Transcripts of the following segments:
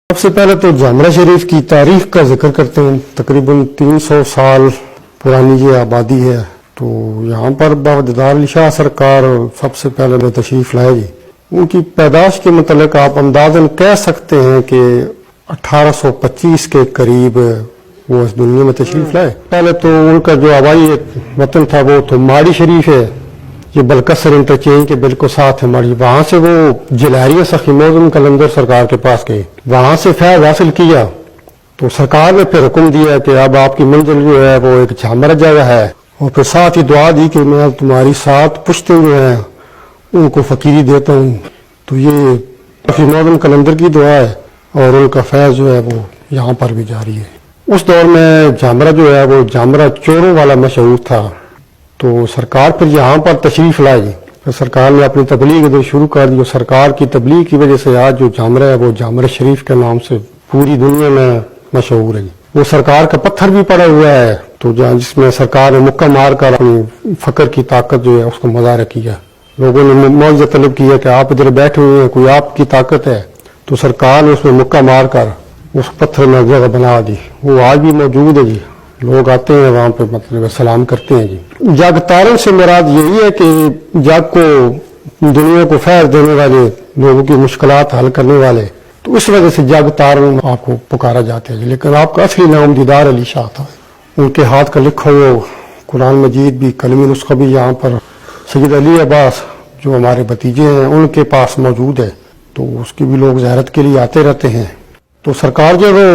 سب سے پہلے تو جامرہ شریف کی تاریخ کا ذکر کرتے ہیں۔ تقریباً 300 سال پرانی یہ آبادی ہے، تو یہاں پر باوجدار علی شاہ سرکار سب سے پہلے تشریف لائے جی۔ ان کی پیدائش کے متعلق آپ اندازاً کہہ سکتے ہیں کہ 1825 کے قریب وہ اس دنیا میں تشریف لائے۔ پہلے تو ان کا جو آبائی وطن تھا وہ تو ماڑی شریف ہے، یہ بلکسر انٹرچینج کے بالکل ساتھ ہے ماڑی۔ وہاں سے وہ جلہریہ سخی معظم قلندر سرکار کے پاس گئے، وہاں سے فیض حاصل کیا تو سرکار نے پھر حکم دیا کہ اب آپ کی منزل جو ہے وہ ایک جامرہ جگہ ہے، اور پھر ساتھ ہی دعا دی کہ میں تمہاری 7 پشتیں جو ہیں ان کو فقیری دیتا ہوں۔ تو یہ سخی معظم قلندر کی دعا ہے، اور ان کا فیض جو ہے وہ یہاں پر بھی جاری ہے۔ اس دور میں جامرہ جو ہے وہ جامرہ چوروں والا مشہور تھا، تو سرکار پھر یہاں پر تشریف لائے جی۔ پھر سرکار نے اپنی تبلیغ ادھر شروع کر دی، سرکار کی تبلیغ کی وجہ سے آج جو جامرہ ہے وہ جامرہ شریف کے نام سے پوری دنیا میں مشہور ہے جی۔ وہ سرکار کا پتھر بھی پڑا ہوا ہے، تو جس میں سرکار نے مکہ مار کر اپنی فقر کی طاقت جو ہے اس کو مظاہرہ کیا۔ لوگوں نے معاوضہ طلب کیا کہ آپ ادھر بیٹھے ہوئے ہیں، کوئی آپ کی طاقت ہے، تو سرکار نے اس میں مکہ مار کر اس پتھر میں جگہ بنا دی۔ وہ آج بھی موجود ہے جی، لوگ آتے ہیں وہاں پہ مطلب سلام کرتے ہیں جی۔ جگ تارن سے مراد یہی ہے کہ جگ کو دنیا کو فیض دینے والے، لوگوں کی مشکلات حل کرنے والے، تو اس وجہ سے جگ تارن آپ کو پکارا جاتا ہے جی۔ لیکن آپ کا اصلی نام دیدار علی شاہ تھا۔ ان کے ہاتھ کا لکھا ہوا قرآن مجید بھی، کلمی نسخہ بھی یہاں پر سید علی عباس جو ہمارے بھتیجے ہیں ان کے پاس موجود ہے، تو اس کی بھی لوگ زیارت کے لیے آتے رہتے ہیں۔ تو سرکار جو وہ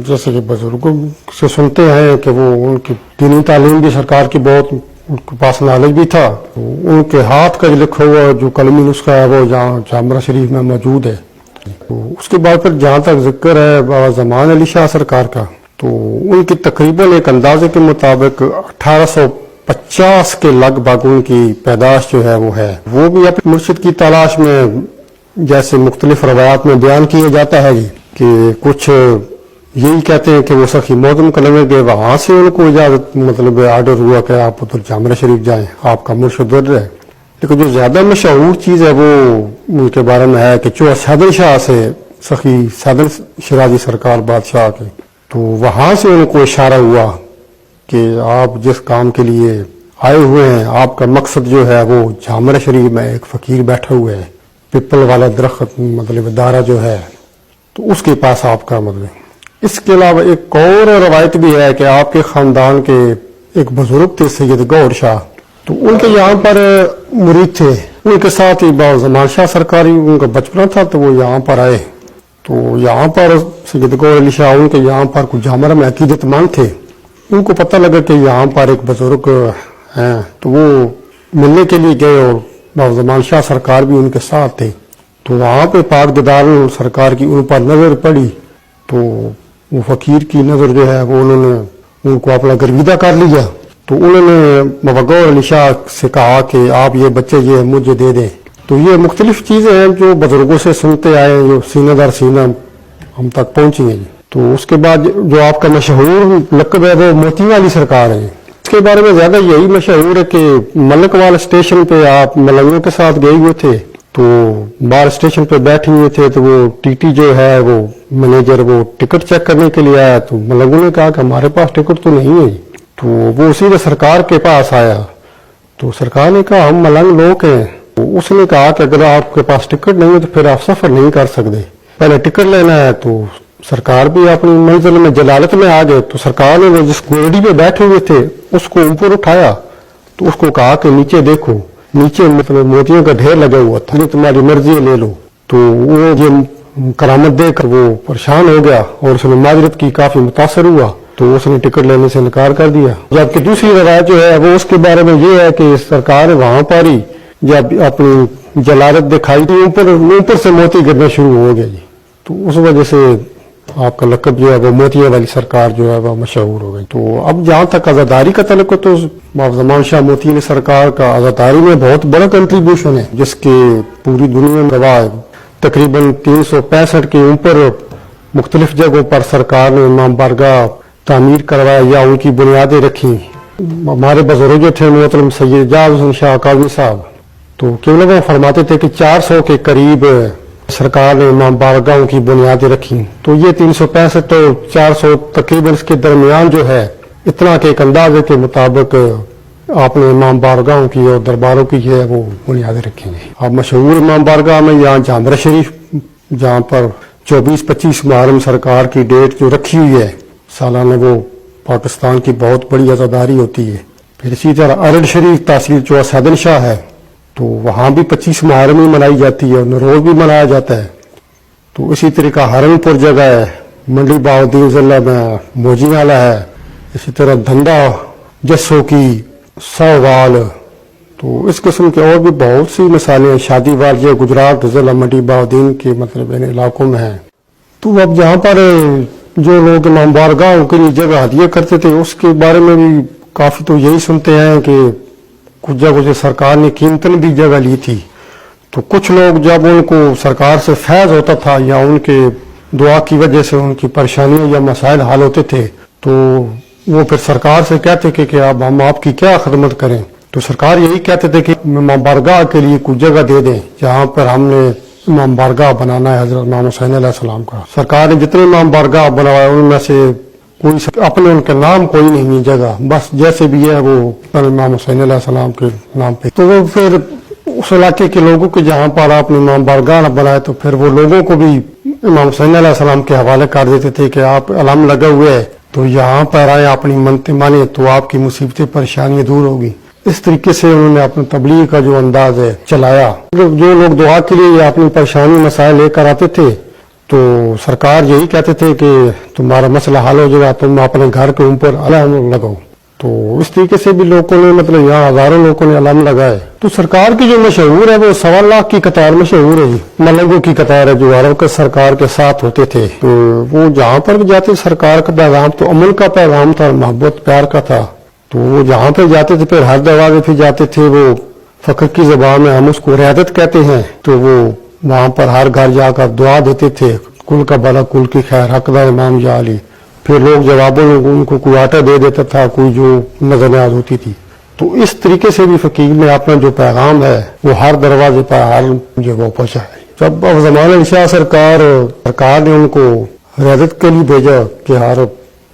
جیسے کہ بزرگوں سے سنتے ہیں کہ وہ ان کی دینی تعلیم بھی سرکار کی بہت ان کے پاس نالج بھی تھا، ان کے ہاتھ کا جو لکھا ہوا جو کلمی نسخہ ہے وہ یہاں جامرہ شریف میں موجود ہے۔ تو اس کے بعد پھر جہاں تک ذکر ہے بابا زمان علی شاہ سرکار کا، تو ان کی تقریباً ایک اندازے کے مطابق 1850 کے لگ بھگ ان کی پیدائش جو ہے وہ بھی اپنے مرشد کی تلاش میں، جیسے مختلف روایات میں بیان کیا جاتا ہے کہ کچھ یہی کہتے ہیں کہ وہ سخی معظم قلندر گئے، وہاں سے ان کو اجازت مطلب آرڈر ہوا کہ آپ ادھر جامرہ شریف جائیں، آپ کا مرشد ادھر ہے۔ لیکن جو زیادہ مشہور چیز ہے وہ ان کے بارے میں ہے کہ جو سیدن شاہ سے سخی سیدن شیرازی سرکار بادشاہ کے، تو وہاں سے ان کو اشارہ ہوا کہ آپ جس کام کے لیے آئے ہوئے ہیں، آپ کا مقصد جو ہے وہ جامرہ شریف میں ایک فقیر بیٹھا ہوا ہے، پپل والا درخت مطلب دارا جو ہے، تو اس کے پاس آپ کا مطلب۔ اس کے علاوہ ایک اور روایت بھی ہے کہ آپ کے خاندان کے ایک بزرگ تھے سید گور شاہ، تو ان کے یہاں پر مرید تھے، ان کے ساتھ ہی بابا زمان شاہ سرکاری ان کا بچپنا تھا، تو وہ یہاں پر آئے۔ تو یہاں پر سید گور علی شاہ ان کے یہاں پر کچھ جامرہ میں عقیدت مند تھے، ان کو پتہ لگا کہ یہاں پر ایک بزرگ ہیں، تو وہ ملنے کے لیے گئے، اور بابا زمان شاہ سرکار بھی ان کے ساتھ تھے۔ تو وہاں پہ پاک دیدار سرکار کی ان پر نظر پڑی، تو وہ فقیر کی نظر جو ہے وہ انہوں نے ان کو اپنا گرویدہ کر لیا۔ تو انہوں نے بابا گور علی شاہ سے کہا کہ آپ یہ بچے یہ مجھے دے دیں۔ تو یہ مختلف چیزیں ہیں جو بزرگوں سے سنتے آئے، جو سینہ در سینہ ہم تک پہنچی ہیں۔ تو اس کے بعد جو آپ کا مشہور لقب ہے وہ موتی والی سرکار ہے، اس کے بارے میں زیادہ یہی مشہور ہے کہ ملک وال اسٹیشن پہ آپ ملنگوں کے ساتھ گئے ہوئے تھے، تو باہر اسٹیشن پہ بیٹھے ہوئے تھے، تو وہ ٹی ٹی جو ہے وہ مینیجر وہ ٹکٹ چیک کرنے کے لیے آیا، تو ملنگوں نے کہا کہ ہمارے پاس ٹکٹ تو نہیں ہے، تو وہ اسی نے سرکار کے پاس آیا، تو سرکار نے کہا ہم ملنگ لوگ ہیں، تو اس نے کہا کہ اگر آپ کے پاس ٹکٹ نہیں ہے تو پھر آپ سفر نہیں کر سکتے، پہلے ٹکٹ لینا ہے۔ تو سرکار بھی اپنی منزل میں جلالت میں آ گئے، تو سرکار نے جس گھوڑی پہ بیٹھے ہوئے تھے اس کو اوپر اٹھایا، تو اس کو کہا کہ نیچے دیکھو، نیچے مطلب موتیوں کا ڈھیر لگا ہوا تھا، تمہاری مرضی ہے لے لو۔ تو وہ یہ کرامت دیکھ کر وہ پریشان ہو گیا، اور اس نے معذرت کی، کافی متاثر ہوا، تو اس نے ٹکٹ لینے سے انکار کر دیا۔ جبکہ دوسری روایت جو ہے وہ اس کے بارے میں یہ ہے کہ سرکار وہاں پر ہی جب اپنی جلالت دکھائی تو اوپر سے موتی گرنا شروع ہو گیا جی، تو اس وجہ سے آپ کا لقب جو ہے وہ موتیاں والی سرکار جو ہے وہ مشہور ہو گئی۔ تو اب جہاں تک عزاداری کا تعلق ہے، تو بابا زمان شاہ موتی علی سرکار کا عزاداری میں بہت بڑا کنٹریبیوشن ہے، جس کے پوری دنیا میں گواہ ہے۔ تقریباً 365 کے اوپر مختلف جگہوں پر سرکار نے امام بارگاہ تعمیر کروایا یا ان کی بنیادیں رکھی۔ ہمارے بزرگ جو تھے محترم سید جاز حسین شاہ قاضی صاحب، تو کیوں فرماتے تھے کہ 400 کے قریب सरकार ने इमाम बारगाहों की बुनियादें रखी। तो ये 365 तो 400 तकरीबन इसके दरमियान जो है, इतना के एक अंदाजे के मुताबिक आपने इमाम बारगाहों की और दरबारों की जो है वो बुनियादें रखेंगे। अब मशहूर इमाम बारगाह में यहाँ जामरा शरीफ, जहाँ पर 24-25 मुहर्रम सरकार की डेट जो रखी हुई है सालाना, वो पाकिस्तान की बहुत बड़ी अज़ादारी होती है। फिर इसी तरह अरड़ शरीफ तहसील जो सदन शाह है, तो वहाँ भी 25 मुहर्रम ही मनाई जाती है और नरोज भी मनाया जाता है। तो इसी तरीका हरनपुर जगह है, मंडी बाउद्दीन ज़िला में मोजी वाला है। इसी तरह धंधा जस्सों की साहवाल, तो इस किस्म के और भी बहुत सी मिसालें शादी वाल जो गुजरात ज़िला मंडी बाउद्दीन के मतलब इन इलाकों में हैं। तो अब जहाँ पर जो लोग इमाम बारगाहों के लिए जगह हदिया करते थे, उसके बारे में भी काफ़ी तो यही सुनते हैं कि कुछ जगह से सरकार ने कीमतन भी जगह ली थी। तो कुछ लोग जब उनको सरकार से फैज़ होता था या उनके दुआ की वजह से उनकी परेशानियां या मसाइल हल होते थे, तो वो फिर सरकार से कहते कि अब हम आपकी क्या खदमत करें। तो सरकार यही कहते थे कि इमाम बारगाह के लिए कुछ जगह दे दें जहाँ पर हमने इमाम बारगाह बनाना है हजरत इमाम हुसैन अलैहिस्सलाम का। सरकार ने जितने इमाम बारगाह बनवाए उनमें से कोई अपने उनके नाम कोई नहीं जगह, बस जैसे भी है वो इमाम हुसैन अलैहिस्सलाम के नाम पे। तो वो फिर उस इलाके के लोगों को जहाँ पर आपने इमाम बारगाह बनाए, तो फिर वो लोगों को भी इमाम हुसैन अलैहिस्सलाम के हवाले कर देते थे कि आप अलम लगे हुए है तो यहाँ पर आए, अपनी मनते माने तो आपकी मुसीबतें परेशानियां दूर होगी। इस तरीके से उन्होंने अपने तबलीग का जो अंदाज है चलाया। जो लोग दुआ के लिए अपनी परेशानी मसाइल लेकर आते थे, तो सरकार यही कहते थे कि तुम्हारा मसला हल हो जाएगा, तुम अपने घर के ऊपर अलम लगाओ। तो इस तरीके से भी लोगों ने मतलब यहाँ हजारों लोगों ने अलम लगाए। तो सरकार की जो मशहूर है वो 1.25 लाख की कतार मशहूर है, मलंगों की कतार है जो अरब के सरकार के साथ होते थे। तो वो जहाँ पर भी जाते सरकार का पैगाम तो अमन का पैगाम था, मोहब्बत प्यार का था। तो वो जहाँ पे जाते थे फिर हर दरवाजे पे जाते थे, वो फकर की जबान में हम उसको रियादत कहते हैं। तो वो वहाँ पर हर घर जाकर दुआ देते थे, कुल का भला कुल की खैर हकदार इमाम या अली। फिर लोग जवाबों में उनको कोई आटा दे देता था, कोई जो नजर न्याज होती थी। तो इस तरीके से भी फकीर ने अपना जो पैगाम है वो हर दरवाजे पर हर जगह पहुंचा है। जब अब ज़माना शाह सरकार ने उनको रियादत के लिए भेजा कि हर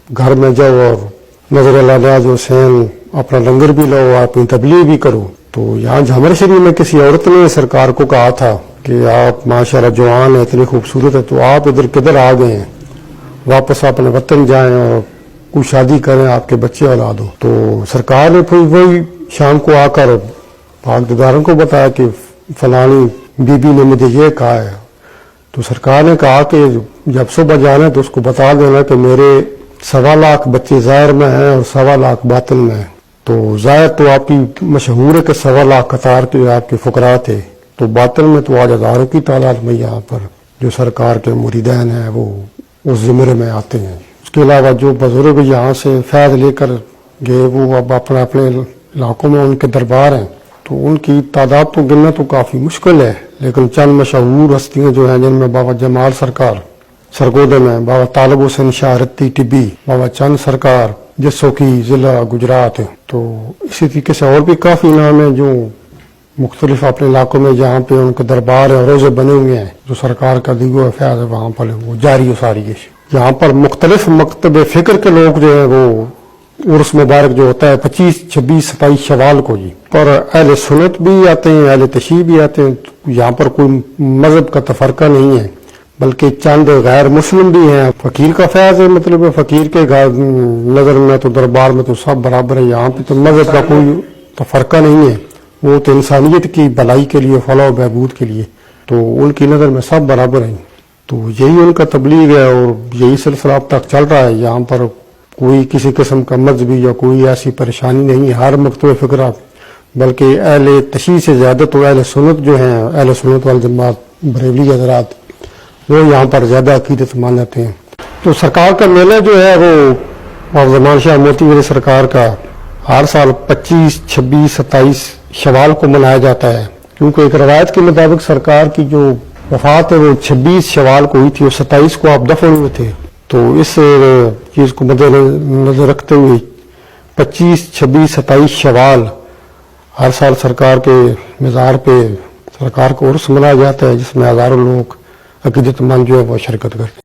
घर में जाओ और नजर न्याज हुसैन अपना लंगर भी लो, अपनी तबलीग भी करो। तो यहाँ जामरा शरीफ में किसी औरत ने सरकार को कहा था कि आप माशाल्लाह जवान है, इतनी खूबसूरत है, तो आप इधर किधर आ गए हैं, वापस अपने वतन जाएं और कोई शादी करें, आपके बच्चे औलाद हो। तो सरकार ने फिर वही शाम को आकर भागीदारों को बताया कि फलानी बीबी ने मुझे ये कहा है। तो सरकार ने कहा कि जब सुबह जाना है तो उसको बता देना कि मेरे 1.25 लाख बच्चे ज़ाहिर में हैं और 1.25 लाख बातिन में हैं। तो ज़ाहिर तो आपकी मशहूर है कि 1.25 लाख कतार के आपके फुकरा थे, तो बातिन में तो आज हज़ारों की तादाद में यहाँ पर जो सरकार के मुरीदान हैं वो उस ज़िम्मे में आते हैं। उसके अलावा जो बुजुर्ग यहाँ से फैज़ लेकर गए वो अब अपने अपने इलाकों में उनके दरबार हैं, तो उनकी तादाद तो गिनना तो काफ़ी मुश्किल है। लेकिन चंद मशहूर हस्तियाँ जो हैं जिनमें बाबा जमाल सरकार सरगोदे में, बाबा तालिब हुसैन शाह रत्ती टिब्बी, बाबा चंद सरकार जस्सों की ज़िला गुजरात है। तो इसी तरीके से और भी काफ़ी नाम है जो मुख्तलिफ अपने इलाकों में जहाँ पे उनके दरबार और रोजे बने हुए हैं, जो सरकार का दिगो फैज़ है वहाँ पर वो जारी हो सारी है। यहाँ पर मुख्तलिफ मकतब फ़िक्र के लोग जो है वो उर्स मुबारक जो होता है 25, 26, 27 शवाल को जी, पर अहले सुन्नत भी आते हैं, अहले तशय्युअ भी आते हैं। यहाँ पर कोई मजहब का तफरका नहीं है, बल्कि चंद गैर मुस्लिम भी हैं। फकीर का फैज़ है, मतलब फकीर के नज़र में तो दरबार में तो सब बराबर है। यहाँ पे तो मजहब का कोई तफरका नहीं है, वो तो इंसानियत की भलाई के लिए, फलाह व बहबूद के लिए, तो उनकी नज़र में सब बराबर हैं। तो यही उनका तबलीग है और यही सिलसिला अब तक चल रहा है। यहाँ पर कोई किसी किस्म का मजहबी या कोई ऐसी परेशानी नहीं है, हर मकतब फ़िक्र, बल्कि अहले तशय्युअ से ज़्यादा तो अहले सुन्नत जो हैं, अहले सुन्नत वल जमात बरेलवी हज़रात, वो यहाँ पर ज़्यादा अकीदत मान जाते हैं। तो सरकार का मेला जो है वो ज़मान शाह मोती वाली सरकार का हर साल 25, 26, 27 शवाल को मनाया जाता है, क्योंकि एक रवायत के मुताबिक सरकार की जो वफात है वो 26 शवाल को हुई थी और 27 को आप दफन हुए थे। तो इस चीज़ को मद्देनजर रखते हुए 25, 26, 27 शवाल हर साल सरकार के मज़ार पे सरकार को उर्स मनाया जाता है, जिसमें हज़ारों लोग अकीदतमंद जो है वो शिरकत करते हैं।